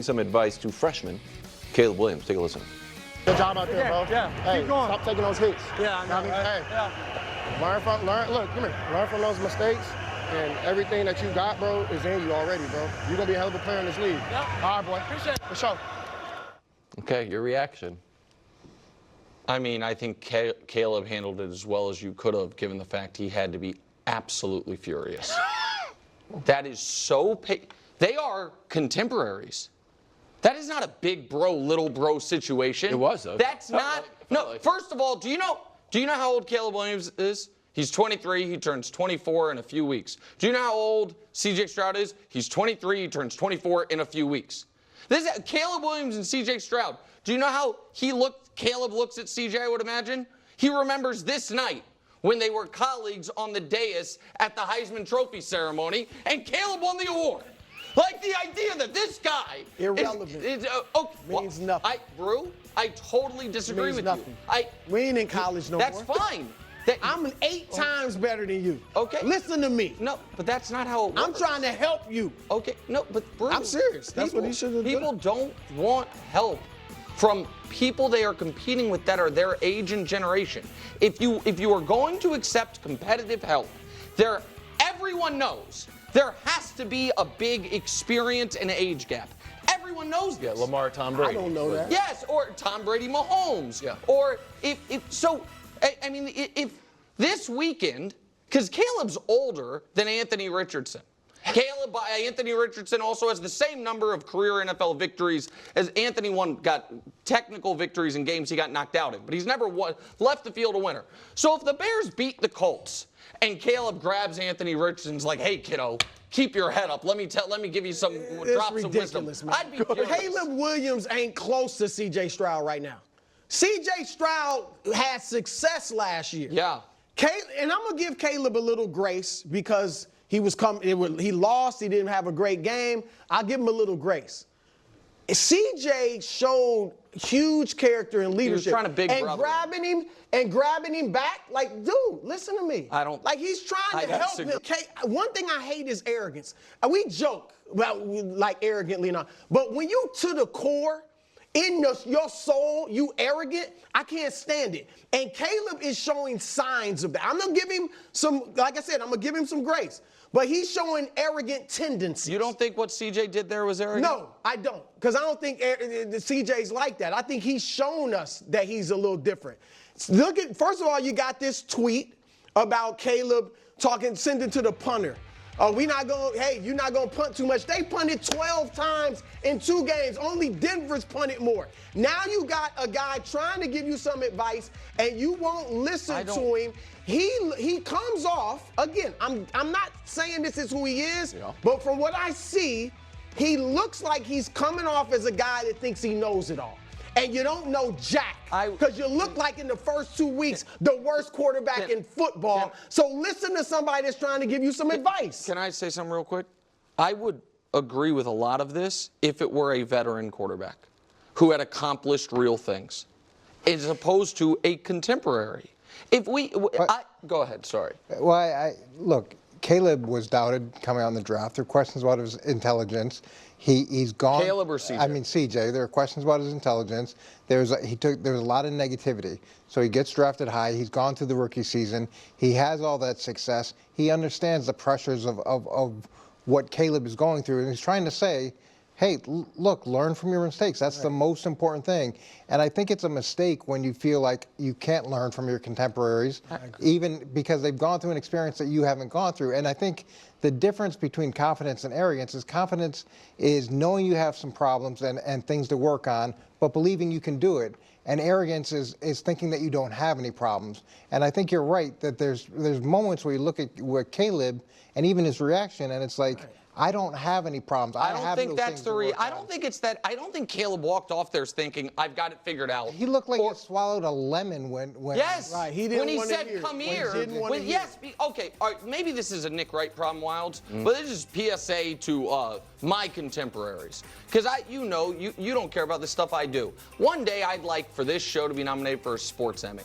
Some advice to freshman Caleb Williams. Take a listen. Good job out there, bro. Yeah, hey, keep going. Stop taking those hits. Yeah, I know. Hey, Yeah. learn from those mistakes, and everything that you got, bro, is in you already, bro. You're gonna be a hell of a player in this league. Yeah. All right, boy. Appreciate it. For sure. Okay, your reaction. I mean, I think Caleb handled it as well as you could have, given the fact he had to be absolutely furious. That is so. They are contemporaries. That is not a big bro, little bro situation. It was, though. That's not. No. First of all, do you know how old Caleb Williams is? He's 23. He turns 24 in a few weeks. Do you know how old C.J. Stroud is? He's 23. He turns 24 in a few weeks. This is Caleb Williams and C.J. Stroud. Do you know how Caleb looks at C.J., I would imagine? He remembers this night when they were colleagues on the dais at the Heisman Trophy ceremony, and Caleb won the award. Like the idea that this guy irrelevant means nothing. I totally disagree means with nothing. you. We ain't in college no more. That's fine. I'm 8 times better than you. Okay. Listen to me. No, but that's not how it works. I'm trying to help you. Okay, no, but Bruce, I'm serious. That's what he should have done. People don't want help from people they are competing with that are their age and generation. If you are going to accept competitive help, everyone knows there has to be a big experience and age gap. Everyone knows this. Yeah, Lamar, Tom Brady. I don't know that. Yes, or Tom Brady, Mahomes. Yeah. Or if this weekend, because Caleb's older than Anthony Richardson. Anthony Richardson also has the same number of career NFL victories as Anthony got technical victories in games he got knocked out in, but he's never left the field a winner. So if the Bears beat the Colts and Caleb grabs Anthony Richardson's like, hey kiddo, keep your head up. Let me give you some drops of wisdom. Man. I'd be furious. Caleb Williams ain't close to C.J. Stroud right now. C.J. Stroud had success last year. Yeah. And I'm gonna give Caleb a little grace because he lost. He didn't have a great game. I'll give him a little grace. C.J. showed huge character and leadership. He was trying to big brother. grabbing him back. Like, dude, listen to me. Like he's trying to help him. One thing I hate is arrogance. We joke about like arrogantly and all, but when you to the core, in your soul, you arrogant, I can't stand it. And Caleb is showing signs of that. I'm gonna give him some, like I said, I'm gonna give him some grace. But he's showing arrogant tendencies. You don't think what C.J. did there was arrogant? No, I don't. Because I don't think C.J.'s like that. I think he's shown us that he's a little different. First of all, you got this tweet about Caleb sending to the punter. Oh, you're not going to punt too much. They punted 12 times in 2 games. Only Denver's punted more. Now you got a guy trying to give you some advice, and you won't listen to him. He comes off, again, I'm not saying this is who he is, but from what I see, he looks like he's coming off as a guy that thinks he knows it all. And you don't know jack, because you look like in the first 2 weeks the worst quarterback in football. So listen to somebody that's trying to give you some advice. Can I say something real quick? I would agree with a lot of this if it were a veteran quarterback who had accomplished real things, as opposed to a contemporary. Go ahead, sorry. Well, look, Caleb was doubted coming out in the draft. There were questions about his intelligence. He's gone. Caleb or CJ? I mean CJ. There are questions about his intelligence. There was a lot of negativity. So he gets drafted high. He's gone through the rookie season. He has all that success. He understands the pressures of what Caleb is going through, and he's trying to say, hey, look, learn from your mistakes. That's the most important thing. And I think it's a mistake when you feel like you can't learn from your contemporaries, even because they've gone through an experience that you haven't gone through. And I think the difference between confidence and arrogance is knowing you have some problems and things to work on, but believing you can do it. And arrogance is thinking that you don't have any problems. And I think you're right that there's moments where you look at Caleb and even his reaction, and it's like, I don't have any problems. I don't think that's the I don't think it's that. I don't think Caleb walked off there thinking, I've got it figured out. He looked like he swallowed a lemon when yes. Right. He didn't when he want said, to hear. come When here. he didn't want to hear. Yes. Okay. All right, maybe this is a Nick Wright problem, Wilds, but this is PSA to my contemporaries. Because you don't care about the stuff I do. One day I'd like for this show to be nominated for a sports Emmy.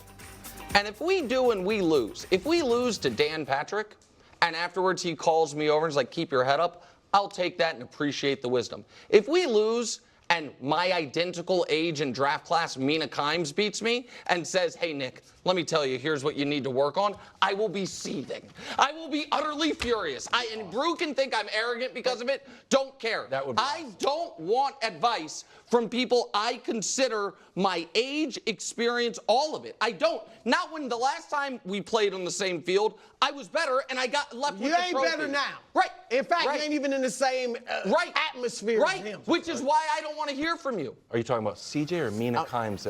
And if we do and we lose, if we lose to Dan Patrick, and afterwards he calls me over and is like, keep your head up, I'll take that and appreciate the wisdom. If we lose and my identical age and draft class, Mina Kimes, beats me and says, hey, Nick, let me tell you, here's what you need to work on, I will be seething. I will be utterly furious. And Brew can think I'm arrogant because of it. Don't care. I don't want advice from people I consider my age, experience, all of it. I don't. Not when the last time we played on the same field, I was better and I got left with the trophy. You ain't better now. Right. In fact, you ain't even in the same atmosphere as him. Which is why I don't want to hear from you. Are you talking about CJ or Mina Kimes?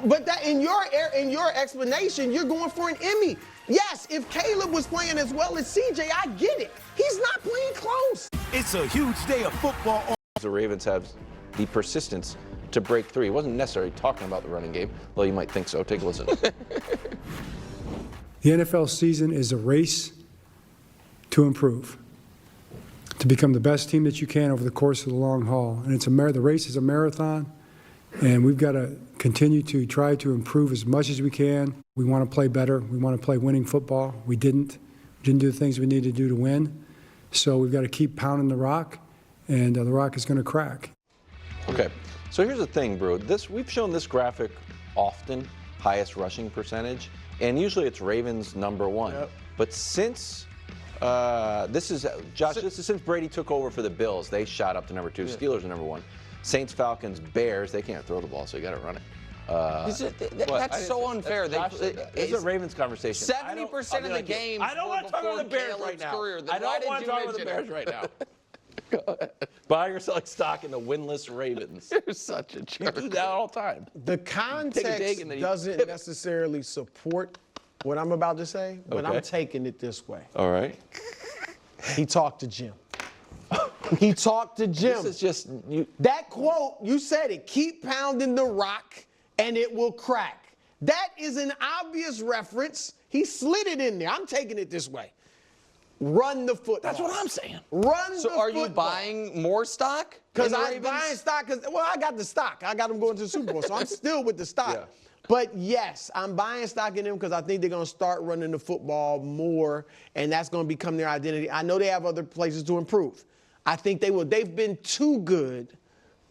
But that in your explanation, you're going for an Emmy. Yes, if Caleb was playing as well as CJ, I get it. He's not playing close. It's a huge day of football. The Ravens have the persistence to break through. He wasn't necessarily talking about the running game, though you might think so. Take a listen. The NFL season is a race to improve, to become the best team that you can over the course of the long haul. And the race is a marathon, and we've got to continue to try to improve as much as we can. We want to play better. We want to play winning football. We didn't do the things we need to do to win. So we've got to keep pounding the rock, and the rock is going to crack. Okay, so here's the thing, Brew. We've shown this graphic often, highest rushing percentage, and usually it's Ravens #1. Yep. But since this is since Brady took over for the Bills, they shot up to #2. Yeah. Steelers are #1. Saints, Falcons, Bears, they can't throw the ball, so you got to run it. That's so unfair. It's a Ravens conversation. 70% of the games. I don't want to talk about the Bears right now. I don't want to talk about the Bears right now. Buying or selling stock in the winless Ravens. You're such a jerk. You do that all the time. The context doesn't necessarily support what I'm about to say, but I'm taking it this way. All right. He talked to Jim. He talked to Jim. This is just that quote, you said it, keep pounding the rock and it will crack. That is an obvious reference. He slid it in there. I'm taking it this way. Run the football. That's what I'm saying. Run the football. So are you buying more stock? Because I'm buying stock. I got the stock. I got them going to the Super Bowl, so I'm still with the stock. Yeah. But yes, I'm buying stock in them because I think they're going to start running the football more, and that's going to become their identity. I know they have other places to improve. I think they will. They've been too good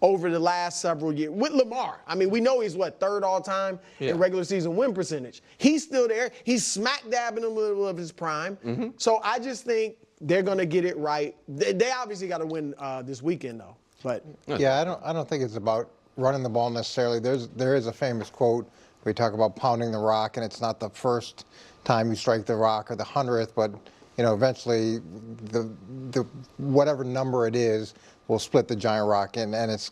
over the last several years. With Lamar, I mean, we know he's, third all-time in regular season win percentage. He's still there. He's smack dab in the middle of his prime. Mm-hmm. So I just think they're going to get it right. They obviously got to win this weekend, though. But yeah, I don't think it's about running the ball necessarily. There is a famous quote where we talk about pounding the rock, and it's not the first time you strike the rock or the 100th, but eventually the whatever number it is will split the giant rock, and it's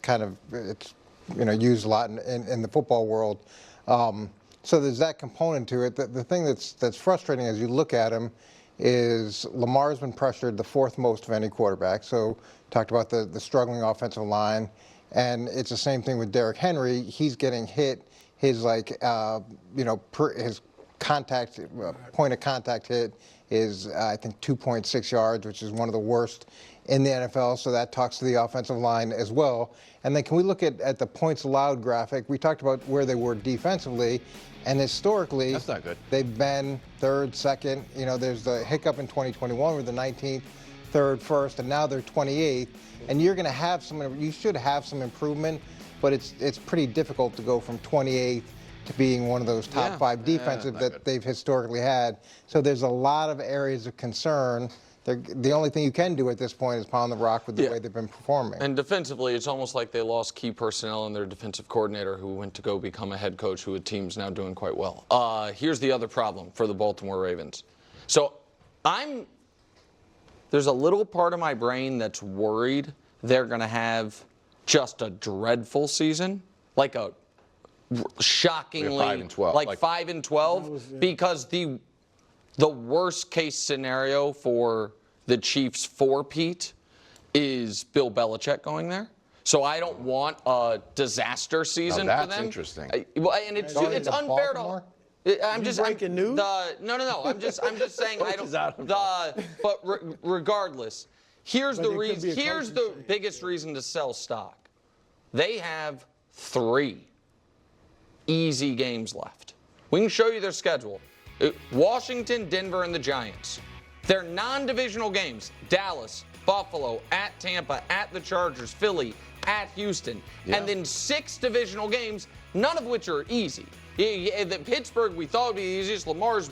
used a lot in the football world. So there's that component to it. The thing that's frustrating as you look at him is Lamar's been pressured the fourth most of any quarterback. So talked about the struggling offensive line, and it's the same thing with Derrick Henry. He's getting hit. His his contact point of contact hit is I think 2.6 yards, which is one of the worst in the NFL. So that talks to the offensive line as well. And then can we look at the points allowed graphic? We talked about where they were defensively, and historically, that's not good. They've been third, second. There's the hiccup in 2021 with the 19th, third, first, and now they're 28th. And you should have some improvement, but it's pretty difficult to go from 28th to being one of those top five defensive that they've historically had. So there's a lot of areas of concern. The only thing you can do at this point is pound the rock with the way they've been performing. And defensively, it's almost like they lost key personnel in their defensive coordinator who went to go become a head coach who a team's now doing quite well. Here's the other problem for the Baltimore Ravens. So there's a little part of my brain that's worried they're going to have just a dreadful season, like a shockingly 5-12, like 5-12, because the worst case scenario for the Chiefs four-peat is Bill Belichick going there. So I don't want a disaster season for them. That's interesting. And it's unfair Baltimore? I'm just breaking news? No. I'm just saying but regardless, here's the reason. Here's the biggest reason to sell stock. They have 3 easy games left. We can show you their schedule. Washington, Denver, and the Giants. They're non-divisional games. Dallas, Buffalo, at Tampa, at the Chargers, Philly, at Houston, Yeah. and then 6 divisional games, none of which are easy. Pittsburgh, we thought would be the easiest. Lamar's